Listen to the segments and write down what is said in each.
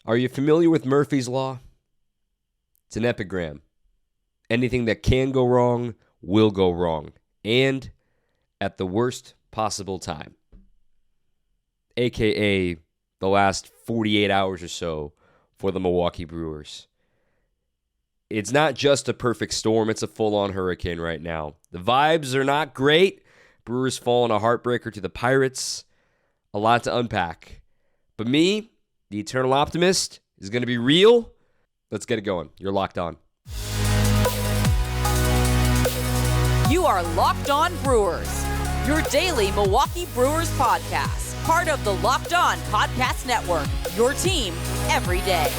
Are you familiar with Murphy's Law? It's an epigram. Anything that can go wrong will go wrong, and at the worst possible time. AKA the last 48 hours or so for the Milwaukee Brewers. It's not just a perfect storm, it's a full-on hurricane right now. The vibes are not great. Brewers fall in a heartbreaker to the Pirates. A lot to unpack. But me, the eternal optimist, is going to be real. Let's get it going. You're locked on. You are Locked On Brewers, your daily Milwaukee Brewers podcast. Part of the Locked On Podcast Network, your team every day.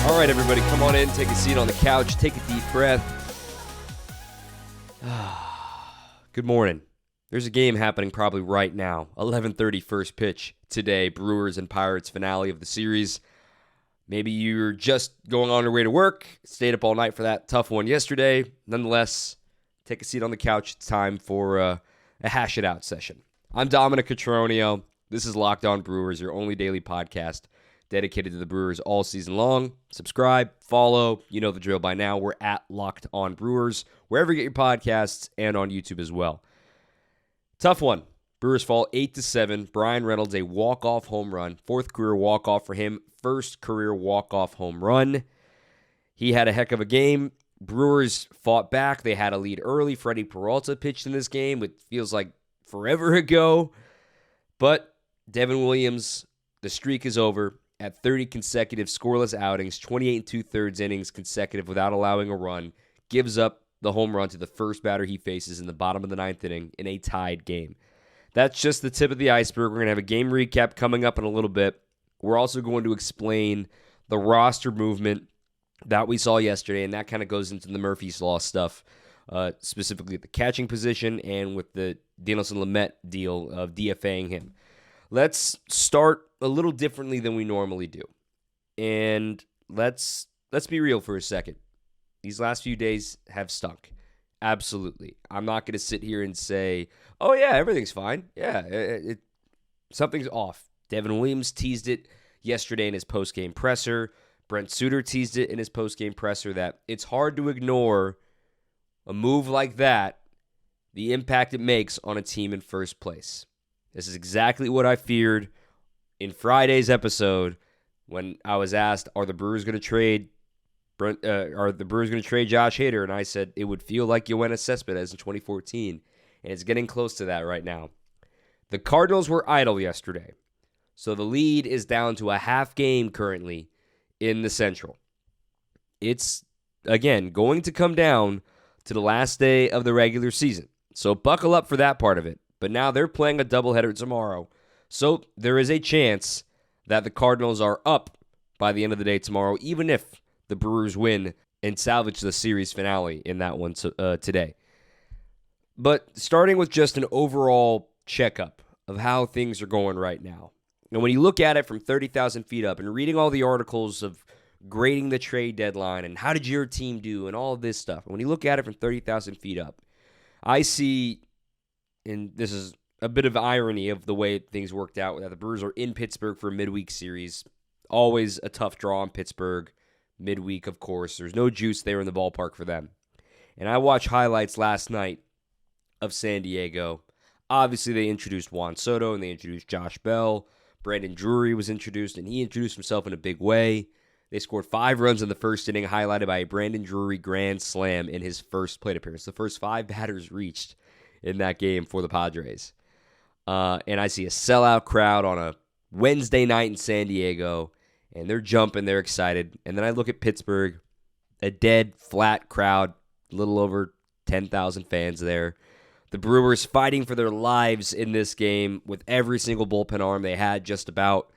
All right, everybody, come on in, take a seat on the couch, take a deep breath. Good morning. There's a game happening probably right now. 11:30 first pitch today, Brewers and Pirates finale of the series. Maybe you're just going on your way to work, stayed up all night for that tough one yesterday. Nonetheless, take a seat on the couch. It's time for a hash it out session. I'm Dominic Cotroneo. This is Locked On Brewers, your only daily podcast dedicated to the Brewers all season long. Subscribe, follow, you know the drill by now. We're at Locked On Brewers, wherever you get your podcasts, and on YouTube as well. Tough one. Brewers fall 8-7. Bryan Reynolds, a walk-off home run. Fourth career walk-off for him. First career walk-off home run. He had a heck of a game. Brewers fought back. They had a lead early. Freddie Peralta pitched in this game. It feels like forever ago. But Devin Williams, the streak is over at 30 consecutive scoreless outings, 28 2/3 innings consecutive without allowing a run. Gives up the home run to the first batter he faces in the bottom of the ninth inning in a tied game. That's just the tip of the iceberg. We're going to have a game recap coming up in a little bit. We're also going to explain the roster movement that we saw yesterday, and that kind of goes into the Murphy's Law stuff, specifically at the catching position and with the Dinelson Lamet deal of DFA'ing him. Let's start a little differently than we normally do. And let's be real for a second. These last few days have stunk. Absolutely. I'm not going to sit here and say, oh, yeah, everything's fine. Yeah, something's off. Devin Williams teased it yesterday in his postgame presser. Brent Suter teased it in his postgame presser that it's hard to ignore a move like that, the impact it makes on a team in first place. This is exactly what I feared in Friday's episode when I was asked, are the Brewers going to trade Josh Hader? And I said it would feel like Yoenis Cespedes in 2014, and it's getting close to that right now. The Cardinals were idle yesterday, so the lead is down to a half game currently in the Central. It's, again, going to come down to the last day of the regular season, so buckle up for that part of it. But now they're playing a doubleheader tomorrow, so there is a chance that the Cardinals are up by the end of the day tomorrow, even if the Brewers win and salvage the series finale in that one today. But starting with just an overall checkup of how things are going right now. And when you look at it from 30,000 feet up and reading all the articles of grading the trade deadline and how did your team do and all of this stuff, when you look at it from 30,000 feet up, I see, and this is a bit of irony of the way things worked out, that the Brewers are in Pittsburgh for a midweek series. Always a tough draw in Pittsburgh. Midweek, of course. There's no juice there in the ballpark for them. And I watched highlights last night of San Diego. Obviously, they introduced Juan Soto and they introduced Josh Bell. Brandon Drury was introduced, and he introduced himself in a big way. They scored 5 runs in the first inning, highlighted by a Brandon Drury grand slam in his first plate appearance. The first 5 batters reached in that game for the Padres. And I see a sellout crowd on a Wednesday night in San Diego, and they're jumping, they're excited. And then I look at Pittsburgh, a dead, flat crowd, a little over 10,000 fans there. The Brewers fighting for their lives in this game with every single bullpen arm they had just about.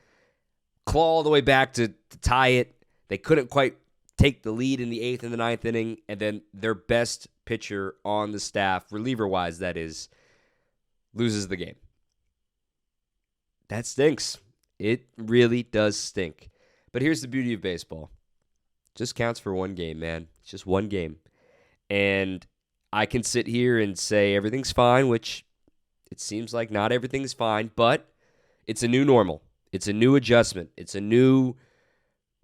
Claw all the way back to tie it. They couldn't quite take the lead in the 8th and the 9th inning, and then their best pitcher on the staff, reliever-wise that is, loses the game. That stinks. It really does stink. But here's the beauty of baseball. It just counts for one game, man. It's just one game. And I can sit here and say everything's fine, which it seems like not everything's fine, but it's a new normal. It's a new adjustment. It's a new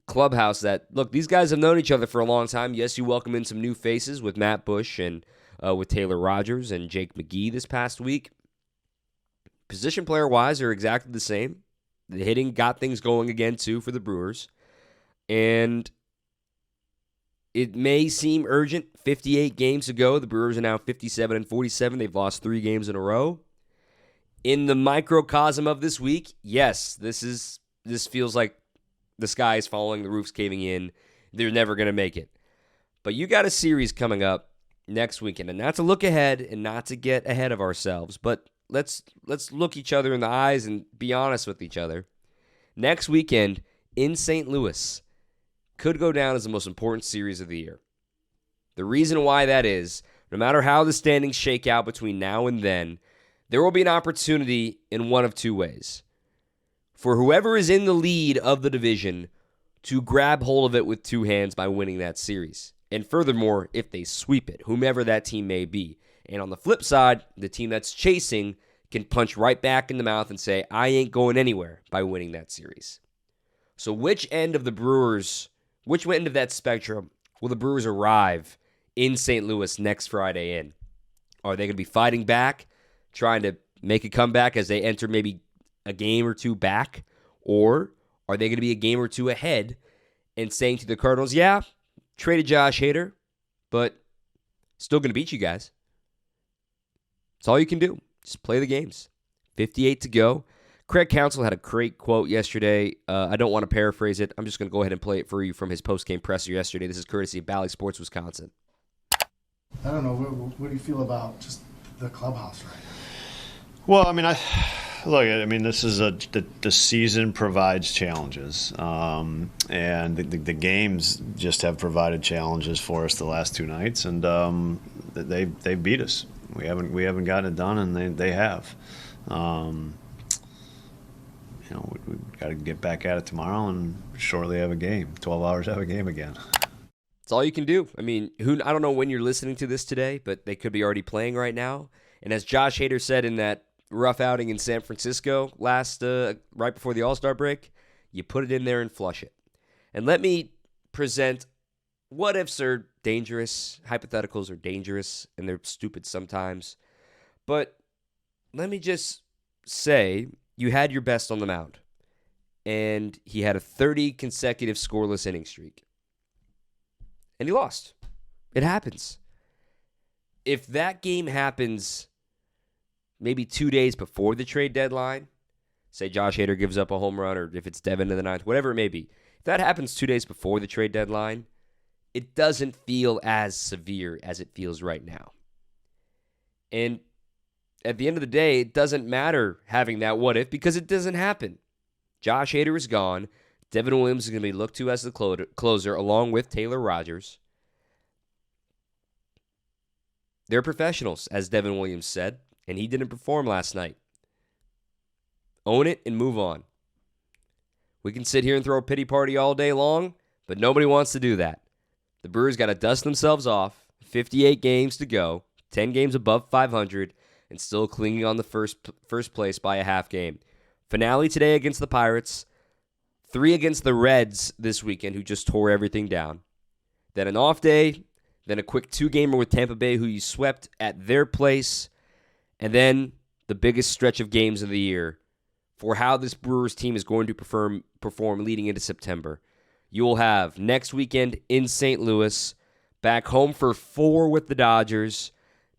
clubhouse that, look, these guys have known each other for a long time. Yes, you welcome in some new faces with Matt Bush and with Taylor Rogers and Jake McGee this past week. Position player-wise, they're exactly the same. The hitting got things going again, too, for the Brewers. And it may seem urgent. 58 games to go. The Brewers are now 57-47. They've lost 3 games in a row. In the microcosm of this week, yes, this feels like the sky is falling, the roof's caving in. They're never going to make it. But you got a series coming up next weekend, and not to look ahead and not to get ahead of ourselves, but let's look each other in the eyes and be honest with each other. Next weekend in St. Louis could go down as the most important series of the year. The reason why that is, no matter how the standings shake out between now and then, there will be an opportunity in one of two ways. For whoever is in the lead of the division to grab hold of it with 2 hands by winning that series. And furthermore, if they sweep it, whomever that team may be. And on the flip side, the team that's chasing can punch right back in the mouth and say, I ain't going anywhere by winning that series. So which end of that spectrum will the Brewers arrive in St. Louis next Friday in? Are they going to be fighting back, trying to make a comeback as they enter maybe a game or 2 back? Or are they going to be a game or 2 ahead and saying to the Cardinals, yeah, traded Josh Hader, but still going to beat you guys? It's all you can do. Just play the games. 58 to go. Craig Counsell had a great quote yesterday. I don't want to paraphrase it. I'm just going to go ahead and play it for you from his post-game presser yesterday. This is courtesy of Bally Sports, Wisconsin. I don't know. What do you feel about just the clubhouse right now? Well, I mean, this is the season provides challenges, and the games just have provided challenges for us the last 2 nights, and they beat us. We haven't gotten it done, and they have. We've got to get back at it tomorrow and shortly have a game. 12 hours, have a game again. It's all you can do. I mean, I don't know when you're listening to this today, but they could be already playing right now. And as Josh Hader said in that rough outing in San Francisco right before the All-Star break, you put it in there and flush it. And let me present what ifs are dangerous. Hypotheticals are dangerous, and they're stupid sometimes. But let me just say you had your best on the mound, and he had a 30 consecutive scoreless inning streak. And he lost. It happens. If that game happens maybe 2 days before the trade deadline, say Josh Hader gives up a home run, or if it's Devin in the 9th, whatever it may be, if that happens 2 days before the trade deadline, it doesn't feel as severe as it feels right now. And at the end of the day, it doesn't matter having that what if because it doesn't happen. Josh Hader is gone. Devin Williams is going to be looked to as the closer along with Taylor Rogers. They're professionals, as Devin Williams said, and he didn't perform last night. Own it and move on. We can sit here and throw a pity party all day long, but nobody wants to do that. The Brewers got to dust themselves off. 58 games to go, 10 games above 500, and still clinging on the first place by a half game. Finale today against the Pirates. 3 against the Reds this weekend, who just tore everything down. Then an off day. Then a quick 2-gamer with Tampa Bay, who you swept at their place. And then the biggest stretch of games of the year for how this Brewers team is going to perform leading into September. You will have next weekend in St. Louis, back home for 4 with the Dodgers,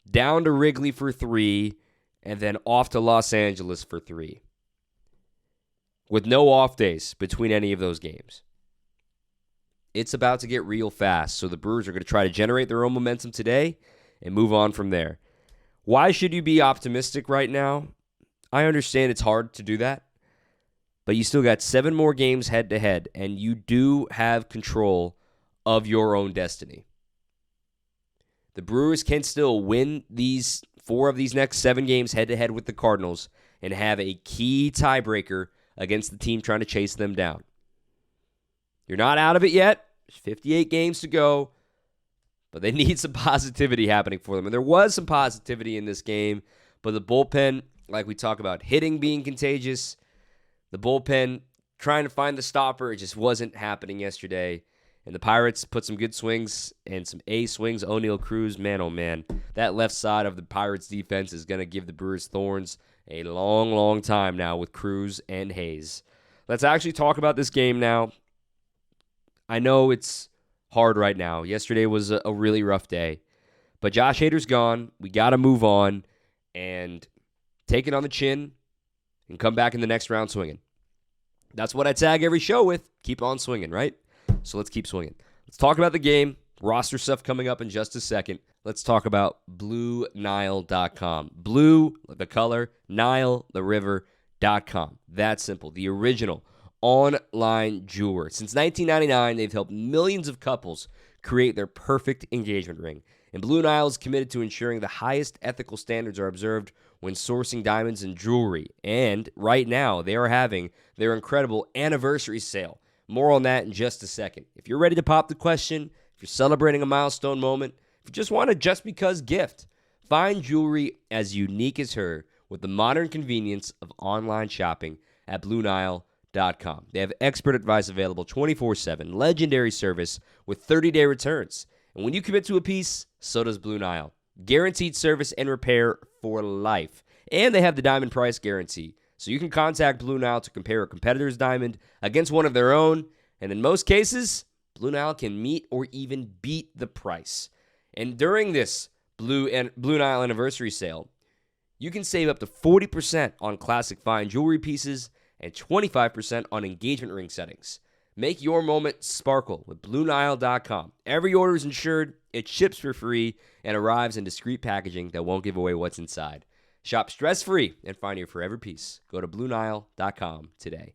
down to Wrigley for 3, and then off to Los Angeles for 3. With no off days between any of those games. It's about to get real fast, so the Brewers are going to try to generate their own momentum today and move on from there. Why should you be optimistic right now? I understand it's hard to do that, but you still got 7 more games head-to-head, and you do have control of your own destiny. The Brewers can still win these 4 of these next 7 games head-to-head with the Cardinals and have a key tiebreaker against the team trying to chase them down. You're not out of it yet. There's 58 games to go, but they need some positivity happening for them. And there was some positivity in this game, but the bullpen, like we talk about hitting being contagious, The bullpen trying to find the stopper, it just wasn't happening yesterday. And the Pirates put some good swings and some A swings. O'Neal Cruz, man, oh man. That left side of the Pirates defense is going to give the Brewers thorns a long, long time now with Cruz and Hayes. Let's actually talk about this game now. I know it's hard right now. Yesterday was a really rough day. But Josh Hader's gone. We got to move on and take it on the chin and come back in the next round swinging. That's what I tag every show with. Keep on swinging, right? So let's keep swinging. Let's talk about the game. Roster stuff coming up in just a second. Let's talk about BlueNile.com. Blue, the color, Nile, the river.com. That's simple. The original online jeweler. Since 1999, they've helped millions of couples create their perfect engagement ring. And Blue Nile is committed to ensuring the highest ethical standards are observed when sourcing diamonds and jewelry. And right now, they are having their incredible anniversary sale. More on that in just a second. If you're ready to pop the question, if you're celebrating a milestone moment, if you just want a just because gift, find jewelry as unique as her with the modern convenience of online shopping at BlueNile.com. They have expert advice available 24/7, legendary service with 30-day returns. And when you commit to a piece, so does Blue Nile. Guaranteed service and repair for life. And they have the diamond price guarantee. So you can contact Blue Nile to compare a competitor's diamond against one of their own. And in most cases, Blue Nile can meet or even beat the price. And during this Blue Nile anniversary sale, you can save up to 40% on classic fine jewelry pieces and 25% on engagement ring settings. Make your moment sparkle with BlueNile.com. Every order is insured, it ships for free, and arrives in discreet packaging that won't give away what's inside. Shop stress-free and find your forever piece. Go to BlueNile.com today.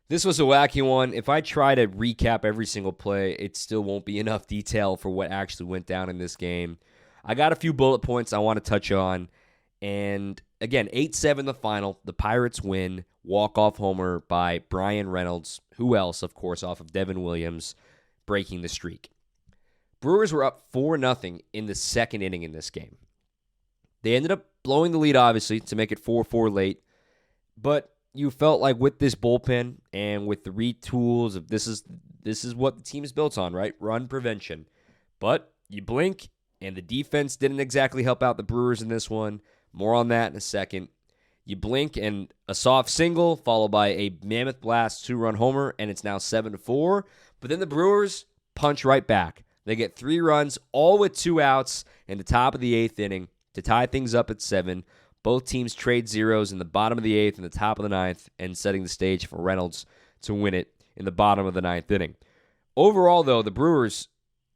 This was a wacky one. If I try to recap every single play, it still won't be enough detail for what actually went down in this game. I got a few bullet points I want to touch on. And again, 8-7 the final. The Pirates win. Walk-off homer by Bryan Reynolds. Who else, of course, off of Devin Williams, breaking the streak. Brewers were up 4-0 in the second inning in this game. They ended up blowing the lead, obviously, to make it 4-4 late. But you felt like with this bullpen and with the retools of this is what the team is built on, right? Run prevention. But you blink, and the defense didn't exactly help out the Brewers in this one. More on that in a second. You blink, and a soft single followed by a mammoth blast 2-run homer, and it's now 7-4. But then the Brewers punch right back. They get 3 runs, all with 2 outs in the top of the 8th inning to tie things up at 7. Both teams trade zeros in the bottom of the 8th and the top of the 9th, and setting the stage for Reynolds to win it in the bottom of the 9th inning. Overall, though, the Brewers,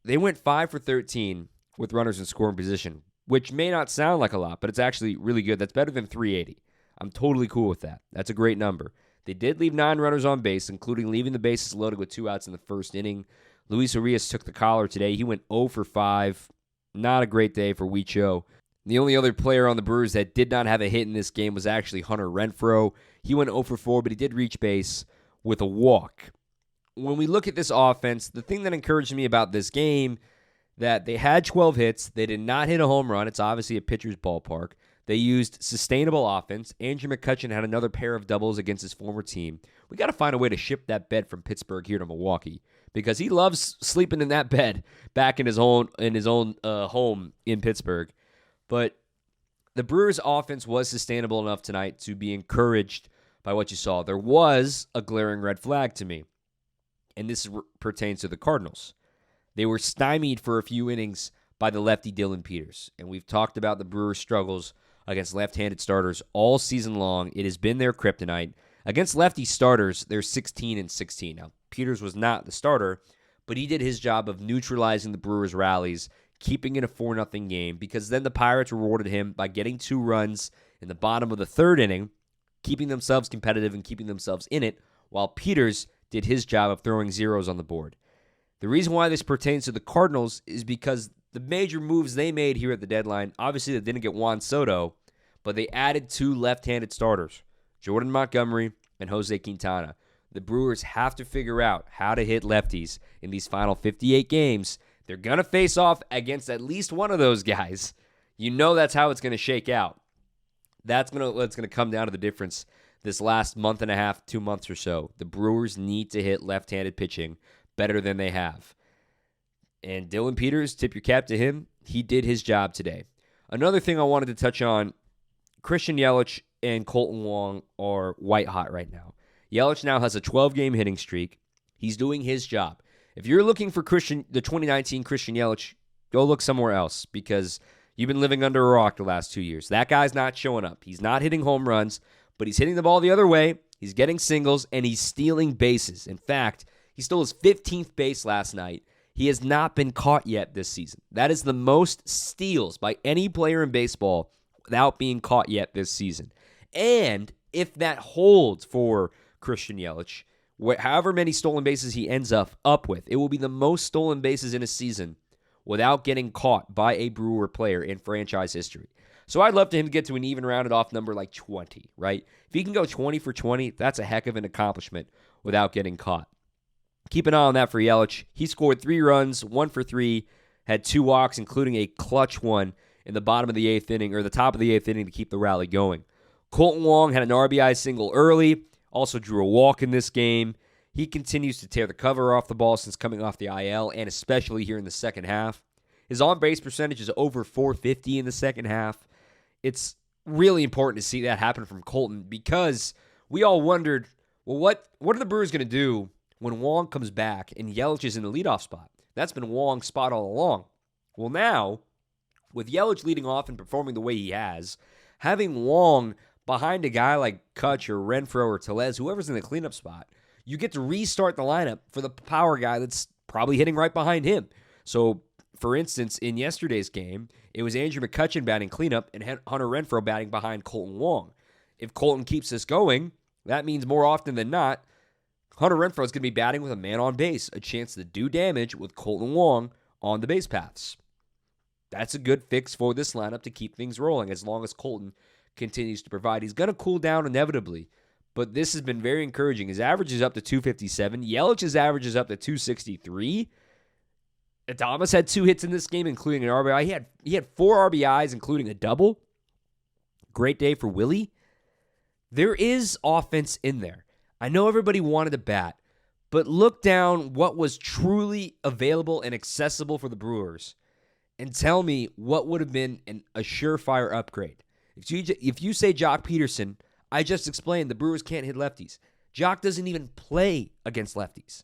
they went 5 for 13 with runners in scoring position, which may not sound like a lot, but it's actually really good. That's better than 380. I'm totally cool with that. That's a great number. They did leave 9 runners on base, including leaving the bases loaded with 2 outs in the first inning. Luis Urias took the collar today. He went 0 for 5. Not a great day for Weecho. The only other player on the Brewers that did not have a hit in this game was actually Hunter Renfroe. He went 0 for 4, but he did reach base with a walk. When we look at this offense, the thing that encouraged me about this game, that they had 12 hits. They did not hit a home run. It's obviously a pitcher's ballpark. They used sustainable offense. Andrew McCutchen had another pair of doubles against his former team. We got to find a way to ship that bed from Pittsburgh here to Milwaukee because he loves sleeping in that bed back in his own home in Pittsburgh. But the Brewers' offense was sustainable enough tonight to be encouraged by what you saw. There was a glaring red flag to me, and this pertains to the Cardinals. They were stymied for a few innings by the lefty Dylan Peters, and we've talked about the Brewers' struggles against left-handed starters all season long. It has been their kryptonite. Against lefty starters, they're 16-16. Now, Peters was not the starter, but he did his job of neutralizing the Brewers' rallies, keeping it a 4-0 game, because then the Pirates rewarded him by getting 2 runs in the bottom of the 3rd inning, keeping themselves competitive and keeping themselves in it, while Peters did his job of throwing zeros on the board. The reason why this pertains to the Cardinals is because the major moves they made here at the deadline, obviously they didn't get Juan Soto, but they added 2 left-handed starters, Jordan Montgomery and Jose Quintana. The Brewers have to figure out how to hit lefties in these final 58 games. They're going to face off against at least one of those guys. You know that's how it's going to shake out. That's going to come down to the difference this last month and a half, 2 months or so. The Brewers need to hit left-handed pitching better than they have. And Dylan Peters, tip your cap to him. He did his job today. Another thing I wanted to touch on, Christian Yelich and Colton Wong are white hot right now. Yelich now has a 12-game hitting streak. He's doing his job. If you're looking for the 2019 Christian Yelich, go look somewhere else because you've been living under a rock the last 2 years. That guy's not showing up. He's not hitting home runs, but he's hitting the ball the other way. He's getting singles, and he's stealing bases. In fact, he stole his 15th base last night. He has not been caught yet this season. That is the most steals by any player in baseball without being caught yet this season. And if that holds for Christian Yelich, however many stolen bases he ends up with, it will be the most stolen bases in a season without getting caught by a Brewer player in franchise history. So I'd love for him to get to an even rounded off number like 20, right? If he can go 20 for 20, that's a heck of an accomplishment without getting caught. Keep an eye on that for Yelich. He scored 3 runs, 1 for 3, had 2 walks, including a clutch one in the bottom of the 8th inning, or the top of the 8th inning to keep the rally going. Colton Wong had an RBI single early, also drew a walk in this game. He continues to tear the cover off the ball since coming off the IL, and especially here in the second half. His on-base percentage is over .450 in the second half. It's really important to see that happen from Colton because we all wondered, well, what are the Brewers going to do when Wong comes back and Yelich is in the leadoff spot? That's been Wong's spot all along. Well, now, with Yelich leading off and performing the way he has, having Wong behind a guy like Kutch or Renfroe or Tellez, whoever's in the cleanup spot, you get to restart the lineup for the power guy that's probably hitting right behind him. So, for instance, in yesterday's game, it was Andrew McCutchen batting cleanup and Hunter Renfroe batting behind Colton Wong. If Colton keeps this going, that means more often than not, Hunter Renfroe is going to be batting with a man on base, a chance to do damage with Colton Wong on the base paths. That's a good fix for this lineup to keep things rolling as long as Colton continues to provide. He's going to cool down inevitably, but this has been very encouraging. His average is up to 257. Yelich's average is up to 263. Adames had 2 hits in this game, including an RBI. He had 4 RBIs, including a double. Great day for Willie. There is offense in there. I know everybody wanted to bat, but look down what was truly available and accessible for the Brewers and tell me what would have been a surefire upgrade. If you say Jock Peterson, I just explained the Brewers can't hit lefties. Jock doesn't even play against lefties.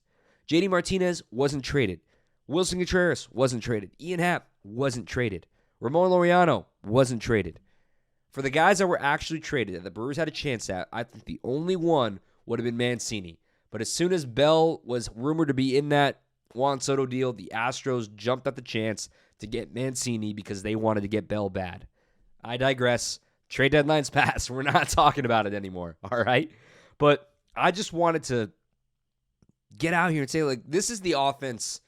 JD Martinez wasn't traded. Wilson Contreras wasn't traded. Ian Happ wasn't traded. Ramon Laureano wasn't traded. For the guys that were actually traded that the Brewers had a chance at, I think the only one would have been Mancini. But as soon as Bell was rumored to be in that Juan Soto deal, the Astros jumped at the chance to get Mancini because they wanted to get Bell bad. I digress. Trade deadline's passed. We're not talking about it anymore, all right? But I just wanted to get out here and say, like, this is the offense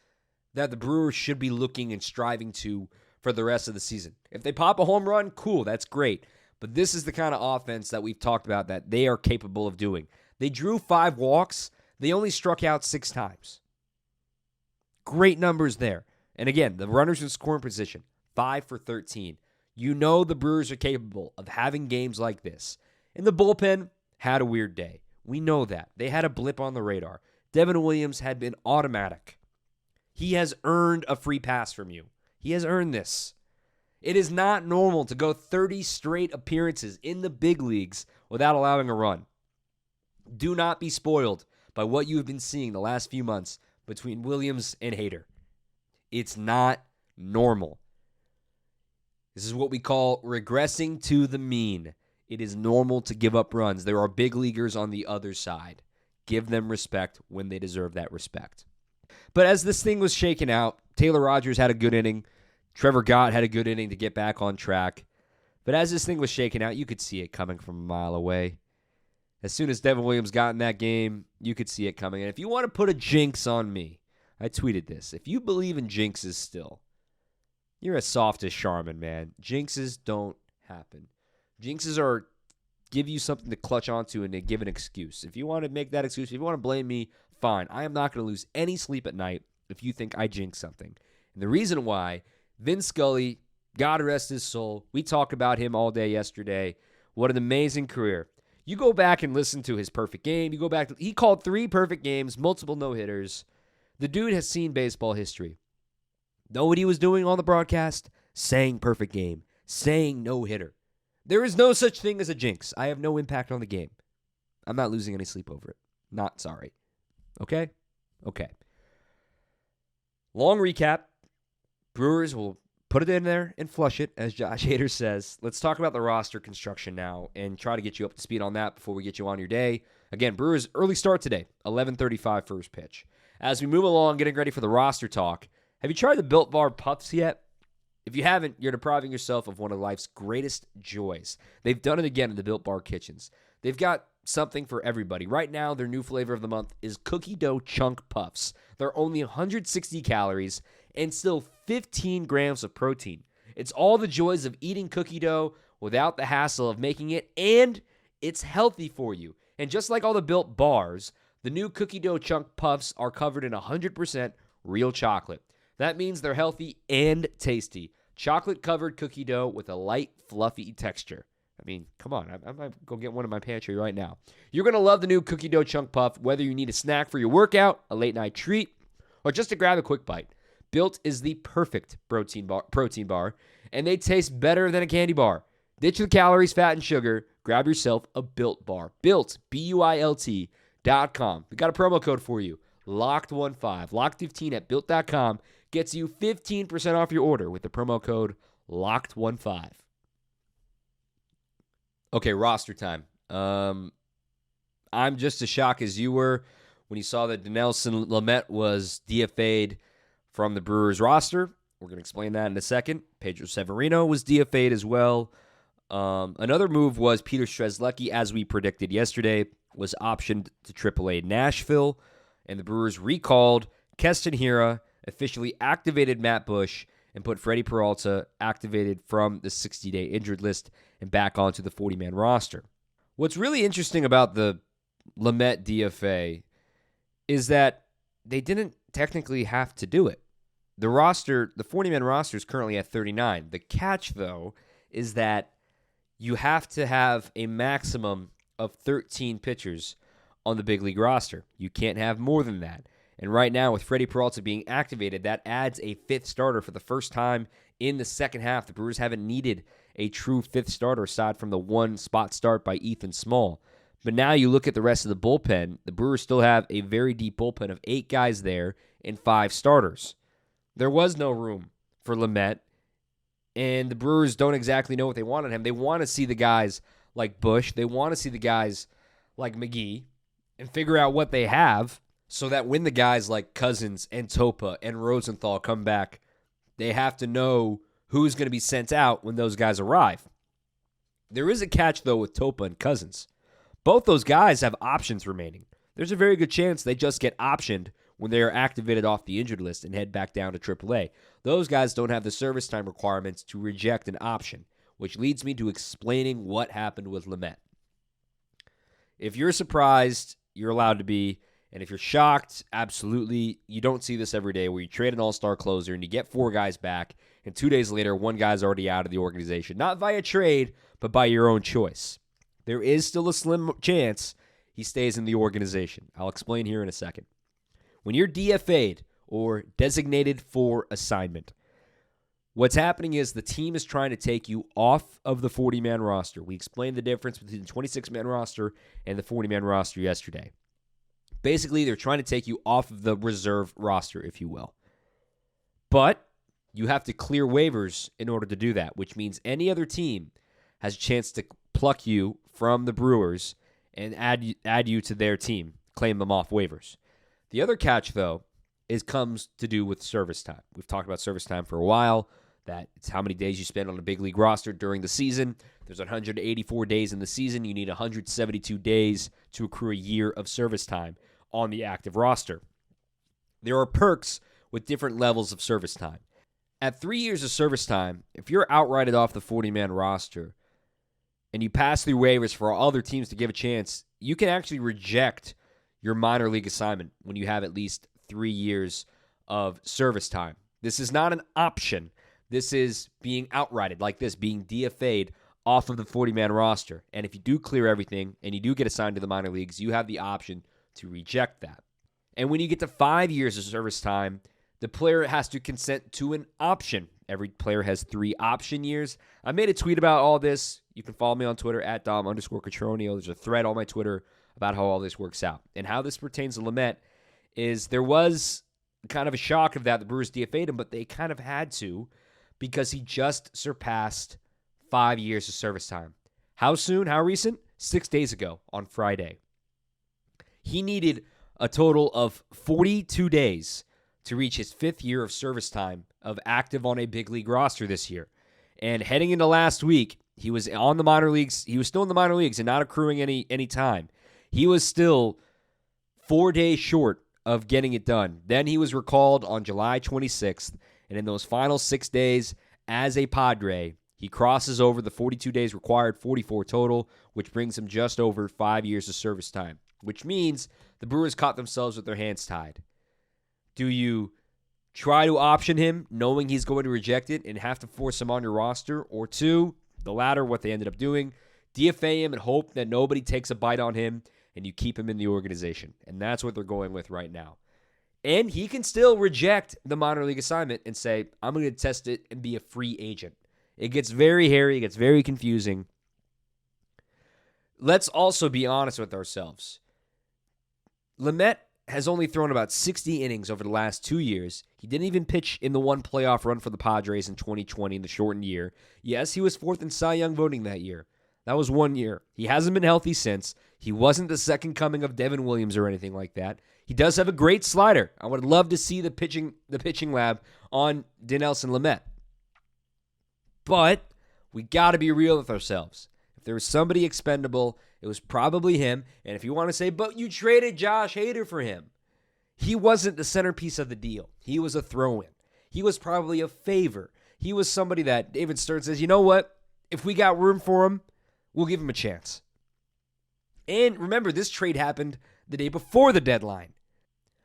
that the Brewers should be looking and striving to for the rest of the season. If they pop a home run, cool, that's great. But this is the kind of offense that we've talked about that they are capable of doing. They drew 5 walks. They only struck out 6 times. Great numbers there. And again, the runners in scoring position, 5 for 13. You know the Brewers are capable of having games like this. And the bullpen had a weird day. We know that. They had a blip on the radar. Devin Williams had been automatic. He has earned a free pass from you. He has earned this. It is not normal to go 30 straight appearances in the big leagues without allowing a run. Do not be spoiled by what you have been seeing the last few months between Williams and Hader. It's not normal. This is what we call regressing to the mean. It is normal to give up runs. There are big leaguers on the other side. Give them respect when they deserve that respect. But as this thing was shaken out, Taylor Rogers had a good inning. Trevor Gott had a good inning to get back on track. But as this thing was shaken out, you could see it coming from a mile away. As soon as Devin Williams got in that game, you could see it coming. And if you want to put a jinx on me, I tweeted this. If you believe in jinxes still, you're as soft as Charmin, man. Jinxes don't happen. Jinxes are give you something to clutch onto and to give an excuse. If you want to make that excuse, if you want to blame me, fine. I am not going to lose any sleep at night if you think I jinx something. And the reason why, Vin Scully, God rest his soul, we talked about him all day yesterday. What an amazing career. You go back and listen to his perfect game. He called 3 perfect games, multiple no-hitters. The dude has seen baseball history. Know what he was doing on the broadcast? Saying perfect game, saying no-hitter. There is no such thing as a jinx. I have no impact on the game. I'm not losing any sleep over it. Not sorry. Okay? Okay. Long recap. Brewers will put it in there and flush it, as Josh Hader says. Let's talk about the roster construction now and try to get you up to speed on that before we get you on your day. Again, Brewers early start today, 11:35 first pitch. As we move along, getting ready for the roster talk, have you tried the Built Bar Puffs yet? If you haven't, you're depriving yourself of one of life's greatest joys. They've done it again in the Built Bar kitchens. They've got something for everybody. Right now, their new flavor of the month is cookie dough chunk puffs. They're only 160 calories and still 15 grams of protein. It's all the joys of eating cookie dough without the hassle of making it, and it's healthy for you. And just like all the Built Bars, the new cookie dough chunk puffs are covered in 100% real chocolate. That means they're healthy and tasty. Chocolate-covered cookie dough with a light, fluffy texture. I mean, come on. I might go get one in my pantry right now. You're going to love the new cookie dough chunk puff, whether you need a snack for your workout, a late-night treat, or just to grab a quick bite. Built is the perfect protein bar, and they taste better than a candy bar. Ditch the calories, fat, and sugar. Grab yourself a Built bar. Built, BUILT.com. We got a promo code for you. Locked15. Locked15 at Built.com gets you 15% off your order with the promo code Locked15. Okay, roster time. I'm just as shocked as you were when you saw that Dinelson Lamet was DFA'd from the Brewers roster. We're going to explain that in a second. Pedro Severino was DFA'd as well. Another move was Peter Strzelecki, as we predicted yesterday, was optioned to AAA Nashville, and the Brewers recalled Keston Hiura, officially activated Matt Bush, and put Freddie Peralta, activated from the 60-day injured list, and back onto the 40-man roster. What's really interesting about the Lamet DFA is that they didn't technically have to do it. The 40-man roster is currently at 39. The catch, though, is that you have to have a maximum of 13 pitchers on the big league roster. You can't have more than that. And right now, with Freddie Peralta being activated, that adds a 5th starter for the first time in the second half. The Brewers haven't needed a true 5th starter aside from the one spot start by Ethan Small. But now you look at the rest of the bullpen, the Brewers still have a very deep bullpen of 8 guys there and 5 starters. There was no room for Lamet, and the Brewers don't exactly know what they want on him. They want to see the guys like Bush. They want to see the guys like McGee and figure out what they have so that when the guys like Cousins and Topa and Rosenthal come back, they have to know who's going to be sent out when those guys arrive. There is a catch, though, with Topa and Cousins. Both those guys have options remaining. There's a very good chance they just get optioned when they are activated off the injured list and head back down to AAA. Those guys don't have the service time requirements to reject an option, which leads me to explaining what happened with Lamet. If you're surprised, you're allowed to be. And if you're shocked, absolutely. You don't see this every day where you trade an all-star closer and you get 4 guys back, and 2 days later, 1 guy's already out of the organization. Not via trade, but by your own choice. There is still a slim chance he stays in the organization. I'll explain here in a second. When you're DFA'd, or designated for assignment, what's happening is the team is trying to take you off of the 40-man roster. We explained the difference between the 26-man roster and the 40-man roster yesterday. Basically, they're trying to take you off of the reserve roster, if you will. But you have to clear waivers in order to do that, which means any other team has a chance to pluck you from the Brewers and add you to their team, claim them off waivers. The other catch, though, comes to do with service time. We've talked about service time for a while, that it's how many days you spend on a big league roster during the season. There's 184 days in the season. You need 172 days to accrue a year of service time on the active roster. There are perks with different levels of service time. At 3 years of service time, if you're outrighted off the 40-man roster and you pass through waivers for other teams to give a chance, you can actually reject your minor league assignment when you have at least 3 years of service time. This is not an option. This is being outrighted like this, being DFA'd off of the 40-man roster. And if you do clear everything and you do get assigned to the minor leagues, you have the option to reject that. And when you get to 5 years of service time, the player has to consent to an option. Every player has 3 option years. I made a tweet about all this. You can follow me on Twitter at Dom_Catronio. There's a thread on my Twitter about how all this works out. And how this pertains to Lamet is there was kind of a shock of that. The Brewers DFA'd him, but they kind of had to because he just surpassed 5 years of service time. How soon? How recent? 6 days ago on Friday. He needed a total of 42 days to reach his 5th year of service time of active on a big league roster this year. And heading into last week, he was on the minor leagues. He was still in the minor leagues and not accruing any time. He was still 4 days short of getting it done. Then he was recalled on July 26th, and in those final 6 days as a Padre, he crosses over the 42 days required, 44 total, which brings him just over 5 years of service time, which means the Brewers caught themselves with their hands tied. Do you try to option him knowing he's going to reject it and have to force him on your roster? Or 2, the latter, what they ended up doing, DFA him and hope that nobody takes a bite on him and you keep him in the organization. And that's what they're going with right now. And he can still reject the minor league assignment and say, I'm going to test it and be a free agent. It gets very hairy. It gets very confusing. Let's also be honest with ourselves. Lamet has only thrown about 60 innings over the last 2 years. He didn't even pitch in the one playoff run for the Padres in 2020 in the shortened year. Yes, he was 4th in Cy Young voting that year. That was 1 year. He hasn't been healthy since. He wasn't the second coming of Devin Williams or anything like that. He does have a great slider. I would love to see the pitching lab on Dinelson Lamet. But we got to be real with ourselves. If there was somebody expendable, it was probably him. And if you want to say, but you traded Josh Hader for him, he wasn't the centerpiece of the deal. He was a throw-in. He was probably a favor. He was somebody that David Stern says, you know what? If we got room for him, we'll give him a chance. And remember, this trade happened the day before the deadline,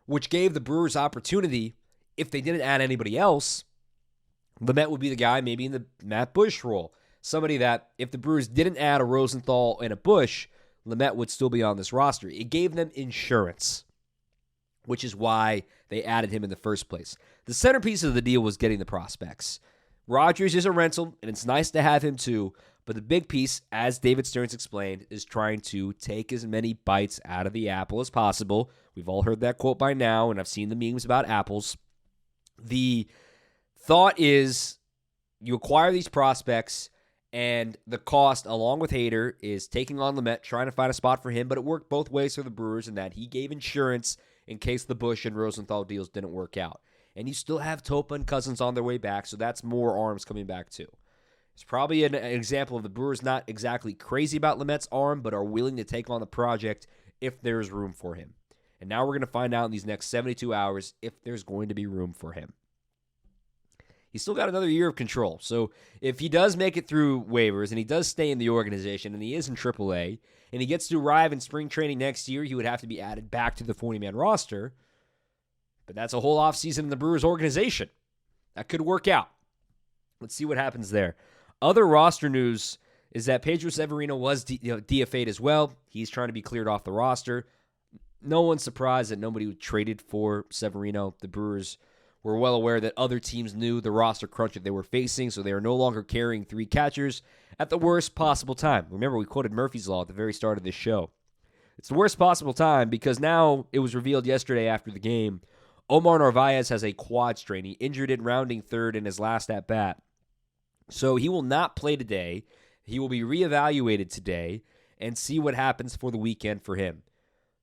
which gave the Brewers opportunity, if they didn't add anybody else, Lamet would be the guy maybe in the Matt Bush role. Somebody that, if the Brewers didn't add a Rosenthal and a Bush, Lamet would still be on this roster. It gave them insurance, which is why they added him in the first place. The centerpiece of the deal was getting the prospects. Rogers is a rental, and it's nice to have him too, but the big piece, as David Stearns explained, is trying to take as many bites out of the apple as possible. We've all heard that quote by now, and I've seen the memes about apples. The thought is you acquire these prospects, and the cost, along with Hader, is taking on Lamet, trying to find a spot for him, but it worked both ways for the Brewers in that he gave insurance in case the Bush and Rosenthal deals didn't work out. And you still have Topa and Cousins on their way back, so that's more arms coming back too. It's probably an example of the Brewers not exactly crazy about Lamet's arm, but are willing to take on the project if there's room for him. And now we're going to find out in these next 72 hours if there's going to be room for him. He's still got another year of control. So if he does make it through waivers and he does stay in the organization and he is in AAA and he gets to arrive in spring training next year, he would have to be added back to the 40-man roster. But that's a whole offseason in the Brewers organization. That could work out. Let's see what happens there. Other roster news is that Pedro Severino was DFA'd as well. He's trying to be cleared off the roster. No one's surprised that nobody traded for Severino. The Brewers were well aware that other teams knew the roster crunch that they were facing, so they are no longer carrying 3 catchers at the worst possible time. Remember, we quoted Murphy's Law at the very start of this show. It's the worst possible time because now it was revealed yesterday after the game, Omar Narvaez has a quad strain. He injured it rounding third in his last at-bat. So he will not play today. He will be reevaluated today and see what happens for the weekend for him.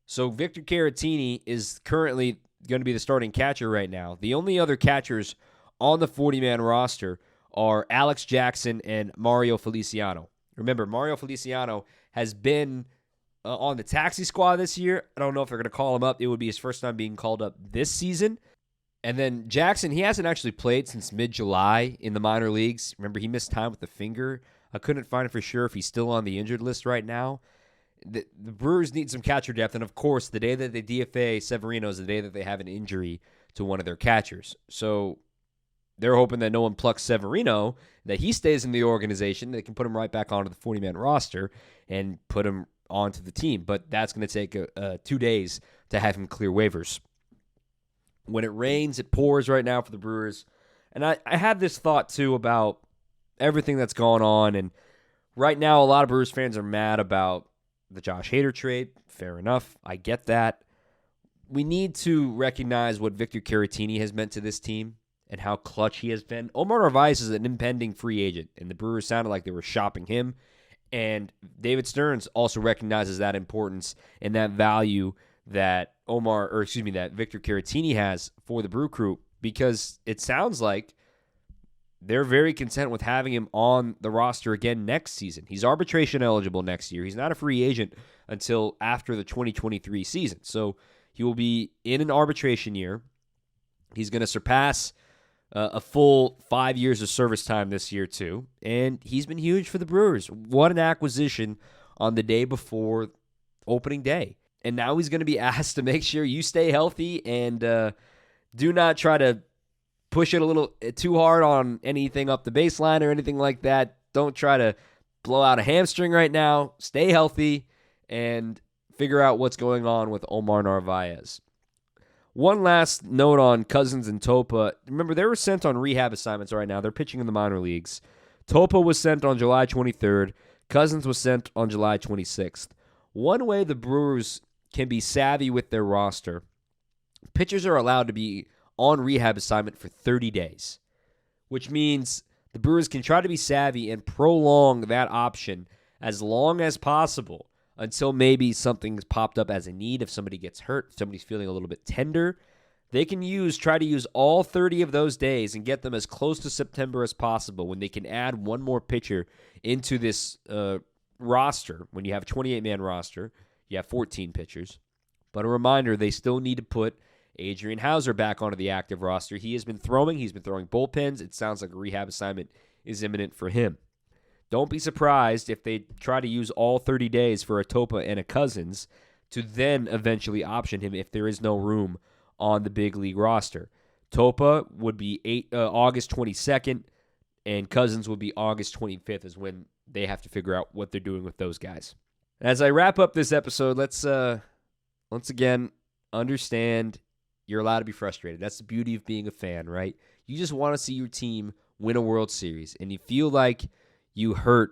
So Victor Caratini is currently going to be the starting catcher right now. The only other catchers on the 40-man roster are Alex Jackson and Mario Feliciano. Remember, Mario Feliciano has been on the taxi squad this year. I don't know if they're going to call him up. It would be his first time being called up this season. And then Jackson, he hasn't actually played since mid-July in the minor leagues. Remember, he missed time with the finger. I couldn't find for sure if he's still on the injured list right now. The Brewers need some catcher depth, and of course, the day that they DFA Severino is the day that they have an injury to one of their catchers. So they're hoping that no one plucks Severino, that he stays in the organization. They can put him right back onto the 40-man roster and put him onto the team. But that's going to take 2 days to have him clear waivers. When it rains, it pours right now for the Brewers. And I had this thought, too, about everything that's going on. And right now, a lot of Brewers fans are mad about the Josh Hader trade. Fair enough. I get that. We need to recognize what Victor Caratini has meant to this team and how clutch he has been. Omar Narvaez is an impending free agent, and the Brewers sounded like they were shopping him. And David Stearns also recognizes that importance and that value that that Victor Caratini has for the Brew Crew, because it sounds like they're very content with having him on the roster again next season. He's arbitration eligible next year. He's not a free agent until after the 2023 season. So he will be in an arbitration year. He's going to surpass a full 5 years of service time this year, too. And he's been huge for the Brewers. What an acquisition on the day before opening day. And now he's going to be asked to make sure you stay healthy and do not try to push it a little too hard on anything up the baseline or anything like that. Don't try to blow out a hamstring right now. Stay healthy and figure out what's going on with Omar Narvaez. One last note on Cousins and Topa. Remember, they were sent on rehab assignments right now. They're pitching in the minor leagues. Topa was sent on July 23rd. Cousins was sent on July 26th. One way the Brewers can be savvy with their roster, pitchers are allowed to be on rehab assignment for 30 days, which means the Brewers can try to be savvy and prolong that option as long as possible until maybe something's popped up as a need. If somebody gets hurt, somebody's feeling a little bit tender, they can try to use all 30 of those days and get them as close to September as possible when they can add one more pitcher into this roster. When you have a 28-man roster, you have 14 pitchers. But a reminder, they still need to put Adrian Hauser back onto the active roster. He has been throwing. He's been throwing bullpens. It sounds like a rehab assignment is imminent for him. Don't be surprised if they try to use all 30 days for a Topa and a Cousins to then eventually option him if there is no room on the big league roster. Topa would be August 22nd, and Cousins would be August 25th is when they have to figure out what they're doing with those guys. As I wrap up this episode, let's once again understand you're allowed to be frustrated. That's the beauty of being a fan, right? You just want to see your team win a World Series, and you feel like you hurt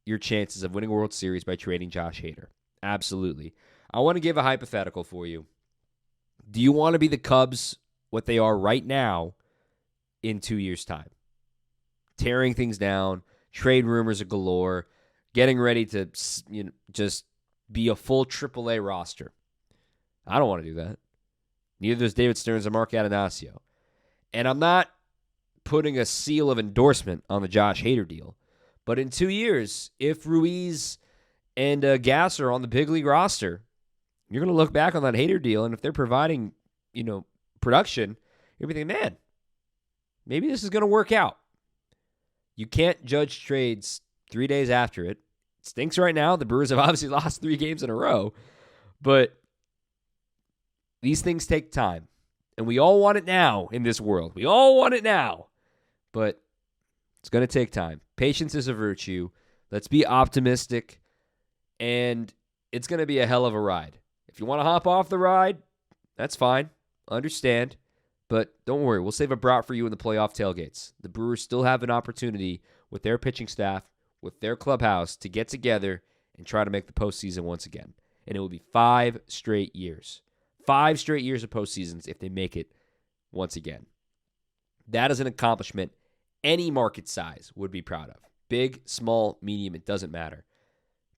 your chances of winning a World Series by trading Josh Hader. Absolutely. I want to give a hypothetical for you. Do you want to be the Cubs, what they are right now, in 2 years' time? Tearing things down, trade rumors are galore, getting ready to just be a full AAA roster. I don't want to do that. Neither does David Stearns or Mark Atanasio. And I'm not putting a seal of endorsement on the Josh Hader deal. But in 2 years, if Ruiz and Gass are on the big league roster, you're going to look back on that Hader deal, and if they're providing, production, you're going to think, man, maybe this is going to work out. You can't judge trades 3 days after it. It stinks right now. The Brewers have obviously lost 3 games in a row, but these things take time, and we all want it now in this world. We all want it now, but it's going to take time. Patience is a virtue. Let's be optimistic, and it's going to be a hell of a ride. If you want to hop off the ride, that's fine. Understand, but don't worry. We'll save a brat for you in the playoff tailgates. The Brewers still have an opportunity with their pitching staff, with their clubhouse, to get together and try to make the postseason once again. And it will be 5 straight years. 5 straight years of postseasons if they make it once again. That is an accomplishment any market size would be proud of. Big, small, medium, it doesn't matter.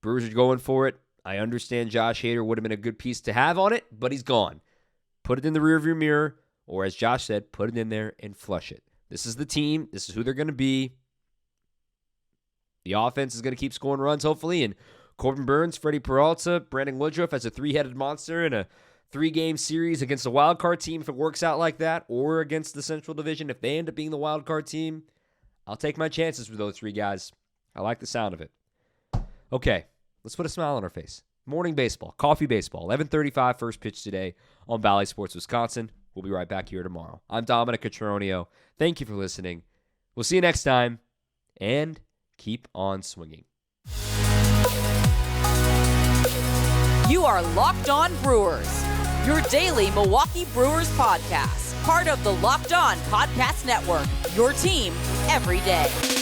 Brewers are going for it. I understand Josh Hader would have been a good piece to have on it, but he's gone. Put it in the rearview mirror, or as Josh said, put it in there and flush it. This is the team. This is who they're going to be. The offense is going to keep scoring runs, hopefully, and Corbin Burns, Freddie Peralta, Brandon Woodruff as a 3-headed monster in a 3-game series against a wild card team if it works out like that, or against the Central Division if they end up being the wild card team. I'll take my chances with those 3 guys. I like the sound of it. Okay, let's put a smile on our face. Morning baseball, coffee baseball, 11:35 first pitch today on Valley Sports Wisconsin. We'll be right back here tomorrow. I'm Dominic Cotroneo. Thank you for listening. We'll see you next time, and keep on swinging. You are Locked On Brewers, your daily Milwaukee Brewers podcast. Part of the Locked On Podcast Network, your team every day.